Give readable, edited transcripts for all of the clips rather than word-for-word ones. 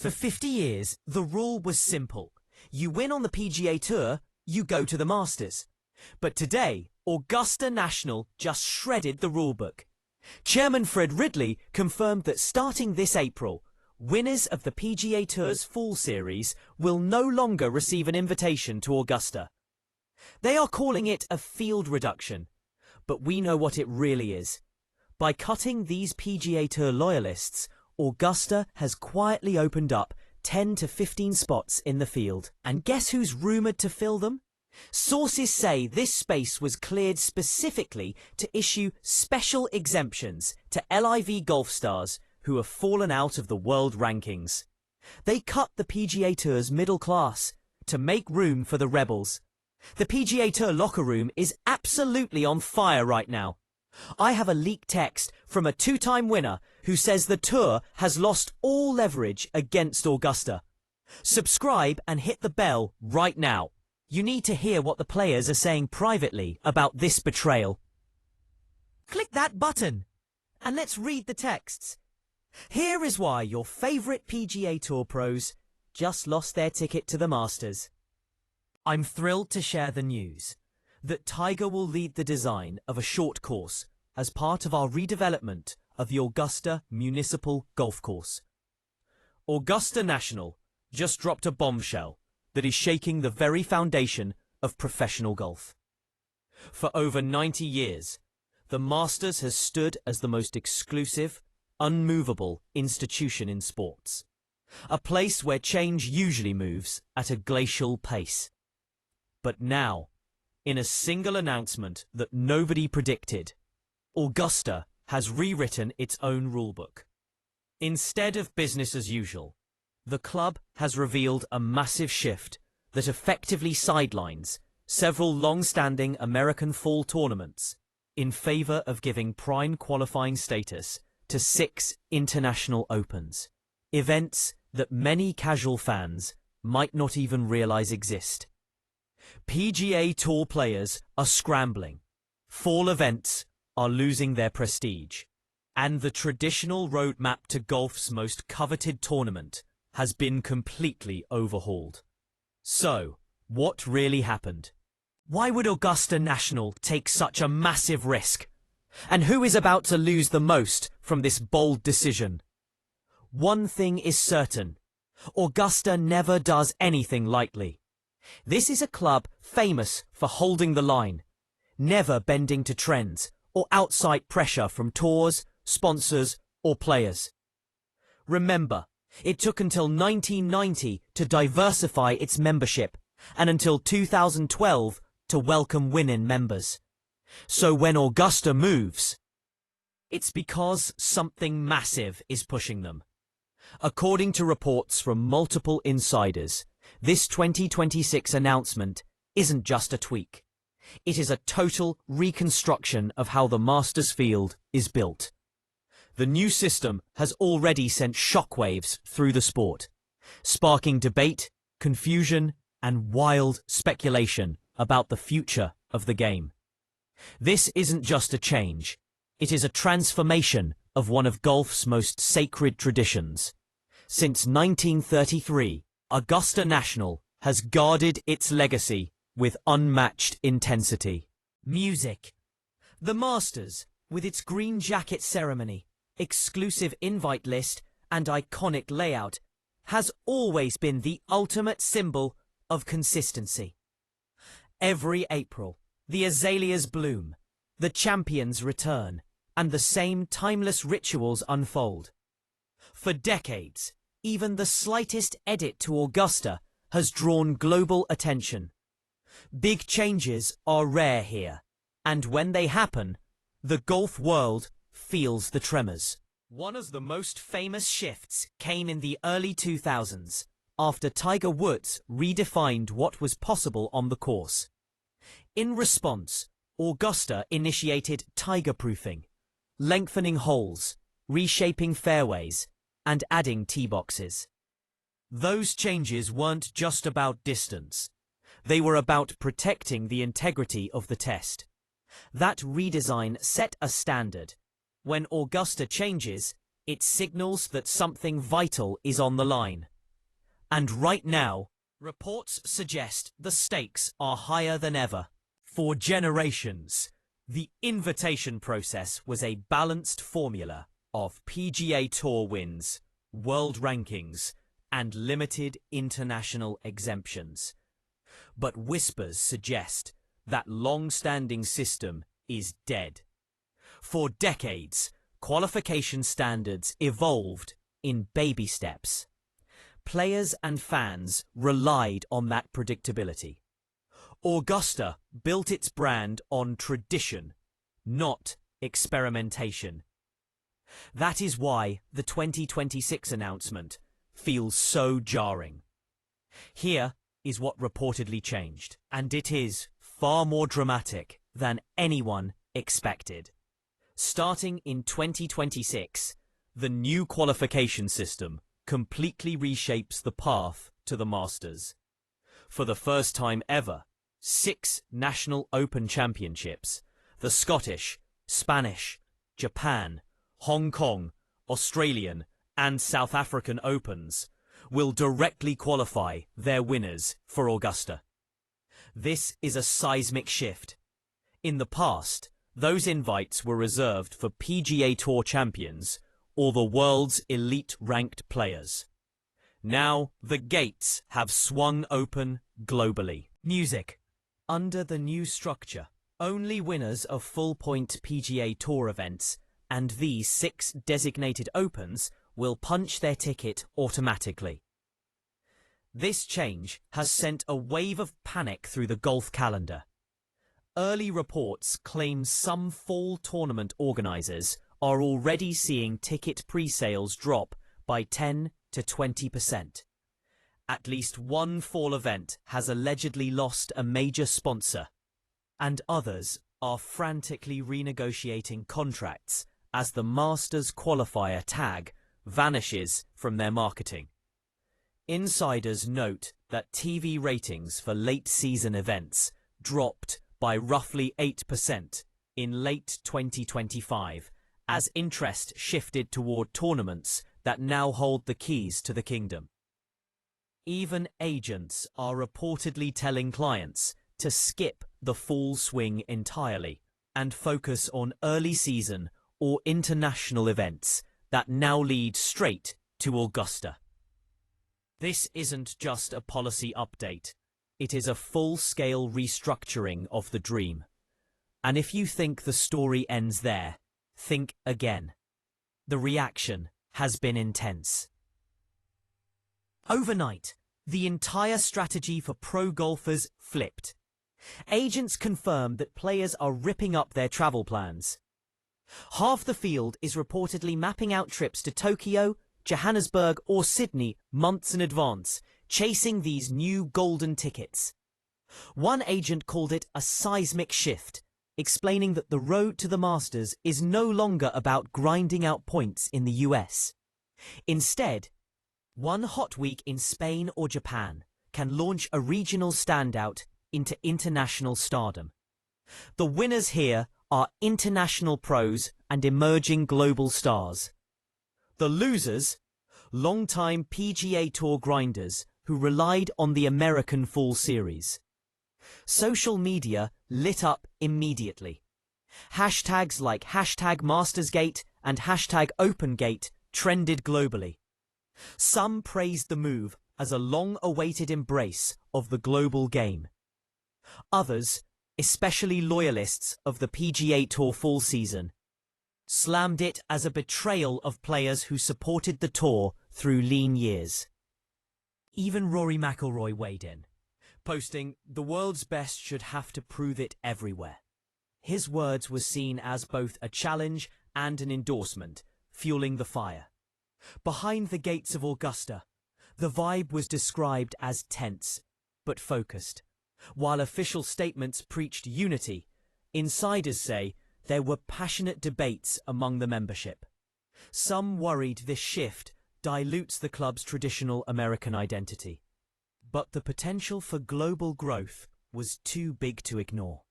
For 50 years, the rule was simple. You win on the PGA Tour, you go to the Masters. But today, Augusta National just shredded the rulebook. Chairman Fred Ridley confirmed that starting this April, winners of the PGA Tour's Fall Series will no longer receive an invitation to Augusta. They are calling it a field reduction, but we know what it really is. By cutting these PGA Tour loyalists, Augusta has quietly opened up 10 to 15 spots in the field. And guess who's rumoured to fill them? Sources say this space was cleared specifically to issue special exemptions to LIV Golf stars who have fallen out of the world rankings. They cut the PGA Tour's middle class to make room for the rebels. The PGA Tour locker room is absolutely on fire right now. I have a leaked text from a two-time winner who says the tour has lost all leverage against Augusta. Subscribe and hit the bell right now. You need to hear what the players are saying privately about this betrayal. Click that button and let's read the texts. Here is why your favourite PGA Tour pros just lost their ticket to the Masters. I'm thrilled to share the news that Tiger will lead the design of a short course as part of our redevelopment of the Augusta Municipal Golf Course. Augusta National just dropped a bombshell that is shaking the very foundation of professional golf. For over 90 years, the Masters has stood as the most exclusive, unmovable institution in sports. A place where change usually moves at a glacial pace. But now, in a single announcement that nobody predicted, Augusta has rewritten its own rulebook. Instead of business as usual, the club has revealed a massive shift that effectively sidelines several long-standing American fall tournaments in favour of giving prime qualifying status to 6 international opens, events that many casual fans might not even realise exist. PGA Tour players are scrambling, fall events are losing their prestige, and the traditional roadmap to golf's most coveted tournament has been completely overhauled. So, what really happened? Why would Augusta National take such a massive risk? And who is about to lose the most from this bold decision? One thing is certain, Augusta never does anything lightly. This is a club famous for holding the line, never bending to trends or outside pressure from tours, sponsors or players. Remember, it took until 1990 to diversify its membership and until 2012 to welcome women members. So when Augusta moves, it's because something massive is pushing them. According to reports from multiple insiders, this 2026 announcement isn't just a tweak. It is a total reconstruction of how the Masters field is built. The new system has already sent shockwaves through the sport, sparking debate, confusion, and wild speculation about the future of the game. This isn't just a change, it is a transformation of one of golf's most sacred traditions. Since 1933, Augusta National has guarded its legacy with unmatched intensity. Music. The Masters, with its green jacket ceremony, exclusive invite list, and iconic layout, has always been the ultimate symbol of consistency. Every April, the azaleas bloom, the champions return, and the same timeless rituals unfold. For decades, even the slightest edit to Augusta has drawn global attention. Big changes are rare here, and when they happen, the golf world feels the tremors. One of the most famous shifts came in the early 2000s, after Tiger Woods redefined what was possible on the course. In response, Augusta initiated tiger-proofing, lengthening holes, reshaping fairways, and adding tee boxes. Those changes weren't just about distance. They were about protecting the integrity of the test. That redesign set a standard. When Augusta changes, it signals that something vital is on the line. And right now, reports suggest the stakes are higher than ever. For generations, the invitation process was a balanced formula of PGA Tour wins, world rankings, and limited international exemptions. But whispers suggest that long-standing system is dead. For decades, qualification standards evolved in baby steps. Players and fans relied on that predictability. Augusta built its brand on tradition, not experimentation. That is why the 2026 announcement feels so jarring. Here is what reportedly changed, and it is far more dramatic than anyone expected. Starting in 2026, the new qualification system completely reshapes the path to the Masters. For the first time ever, 6 National Open Championships, the Scottish, Spanish, Japan, Hong Kong, Australian, and South African Opens will directly qualify their winners for Augusta. This is a seismic shift. In the past, those invites were reserved for PGA Tour champions or the world's elite-ranked players. Now, the gates have swung open globally. Music. Under the new structure, only winners of full-point PGA Tour events and these 6 designated Opens will punch their ticket automatically. This change has sent a wave of panic through the golf calendar. Early reports claim some fall tournament organizers are already seeing ticket pre-sales drop by 10 to 20%. At least one fall event has allegedly lost a major sponsor, and others are frantically renegotiating contracts as the Masters qualifier tag vanishes from their marketing. Insiders note that TV ratings for late-season events dropped by roughly 8% in late 2025 as interest shifted toward tournaments that now hold the keys to the kingdom. Even agents are reportedly telling clients to skip the full swing entirely and focus on early season or international events that now lead straight to Augusta. This isn't just a policy update. It is a full-scale restructuring of the dream. And if you think the story ends there, think again. The reaction has been intense. Overnight, the entire strategy for pro golfers flipped. Agents confirmed that players are ripping up their travel plans. Half the field is reportedly mapping out trips to Tokyo, Johannesburg, or Sydney months in advance, chasing these new golden tickets. One agent called it a seismic shift, explaining that the road to the Masters is no longer about grinding out points in the US. Instead, one hot week in Spain or Japan can launch a regional standout into international stardom. The winners here are international pros and emerging global stars. The losers, long-time PGA Tour grinders who relied on the American Fall Series. Social media lit up immediately. Hashtags like #MastersGate and #OpenGate trended globally. Some praised the move as a long-awaited embrace of the global game. Others, especially loyalists of the PGA Tour fall season, slammed it as a betrayal of players who supported the tour through lean years. Even Rory McIlroy weighed in, posting, "The world's best should have to prove it everywhere." His words were seen as both a challenge and an endorsement, fueling the fire. Behind the gates of Augusta, the vibe was described as tense, but focused. While official statements preached unity, insiders say there were passionate debates among the membership. Some worried this shift dilutes the club's traditional American identity. But the potential for global growth was too big to ignore.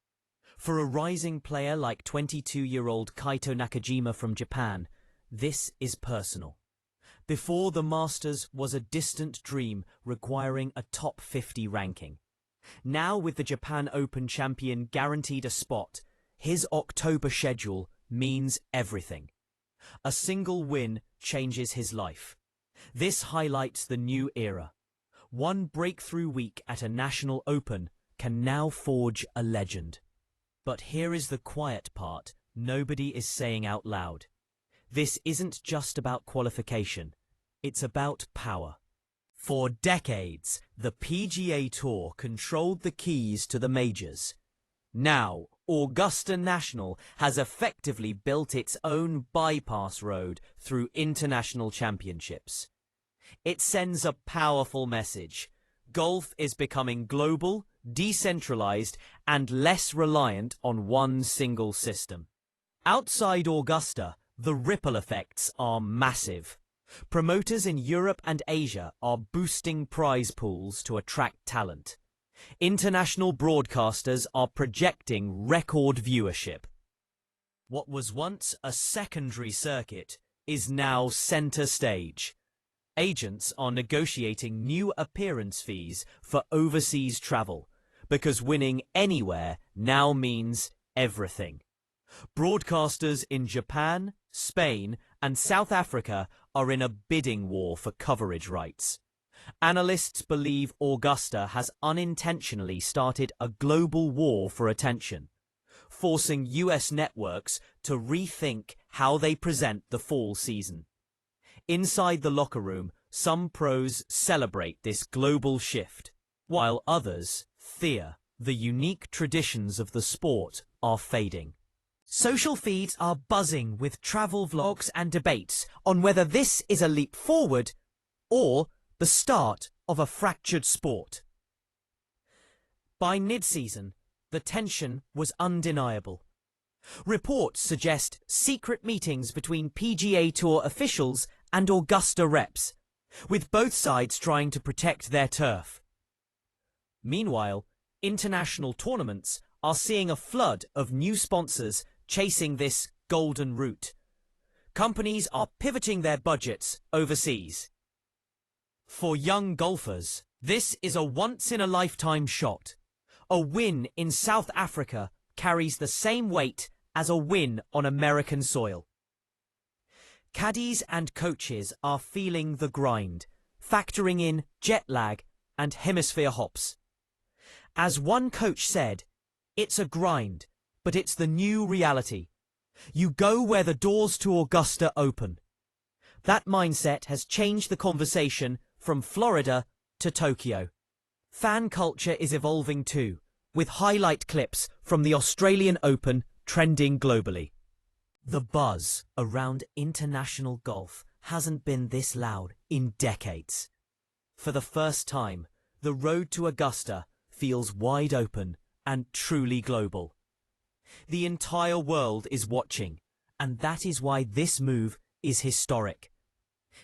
For a rising player like 22-year-old Kaito Nakajima from Japan, this is personal. Before, the Masters was a distant dream requiring a top 50 ranking. Now, with the Japan Open champion guaranteed a spot, his October schedule means everything. A single win changes his life. This highlights the new era. One breakthrough week at a national open can now forge a legend. But here is the quiet part nobody is saying out loud. This isn't just about qualification. It's about power. For decades, the PGA Tour controlled the keys to the majors. Now, Augusta National has effectively built its own bypass road through international championships. It sends a powerful message. Golf is becoming global, decentralized, and less reliant on one single system. Outside Augusta, the ripple effects are massive. Promoters in Europe and Asia are boosting prize pools to attract talent. International broadcasters are projecting record viewership. What was once a secondary circuit is now center stage. Agents are negotiating new appearance fees for overseas travel because winning anywhere now means everything. Broadcasters in Japan, Spain, and South Africa are in a bidding war for coverage rights. Analysts believe Augusta has unintentionally started a global war for attention, forcing US networks to rethink how they present the fall season. Inside the locker room, some pros celebrate this global shift, while others fear the unique traditions of the sport are fading. Social feeds are buzzing with travel vlogs and debates on whether this is a leap forward or the start of a fractured sport. By mid-season, the tension was undeniable. Reports suggest secret meetings between PGA Tour officials and Augusta reps, with both sides trying to protect their turf. Meanwhile, international tournaments are seeing a flood of new sponsors chasing this golden route. Companies are pivoting their budgets overseas. For young golfers, this is a once-in-a-lifetime shot. A win in South Africa carries the same weight as a win on American soil. Caddies and coaches are feeling the grind, factoring in jet lag and hemisphere hops. As one coach said, "It's a grind, but it's the new reality. You go where the doors to Augusta open." That mindset has changed the conversation from Florida to Tokyo. Fan culture is evolving too, with highlight clips from the Australian Open trending globally. The buzz around international golf hasn't been this loud in decades. For the first time, the road to Augusta feels wide open and truly global. The entire world is watching, and that is why this move is historic.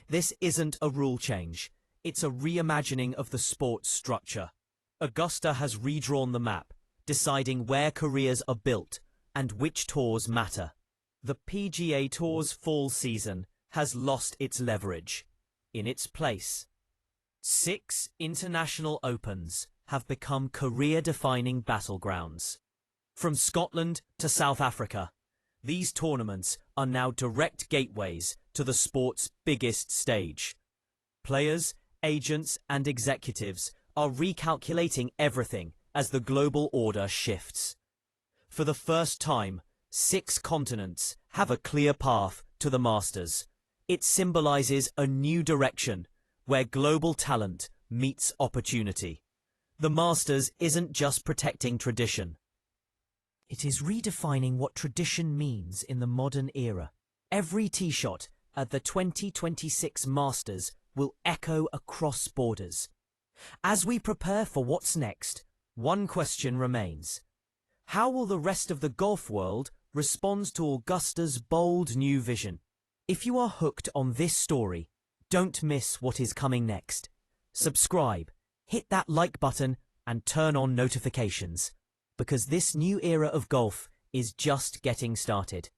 This isn't a rule change. It's a reimagining of the sport's structure. Augusta has redrawn the map, deciding where careers are built and which tours matter. The PGA Tour's fall season has lost its leverage. In its place, 6 international opens have become career-defining battlegrounds. From Scotland to South Africa, these tournaments are now direct gateways to the sport's biggest stage. Players, agents, and executives are recalculating everything as the global order shifts. For the first time, 6 continents have a clear path to the Masters. It symbolizes a new direction where global talent meets opportunity. The Masters isn't just protecting tradition. It is redefining what tradition means in the modern era. Every tee shot at the 2026 Masters will echo across borders. As we prepare for what's next, one question remains. How will the rest of the golf world respond to Augusta's bold new vision? If you are hooked on this story, don't miss what is coming next. Subscribe, hit that like button, and turn on notifications, because this new era of golf is just getting started.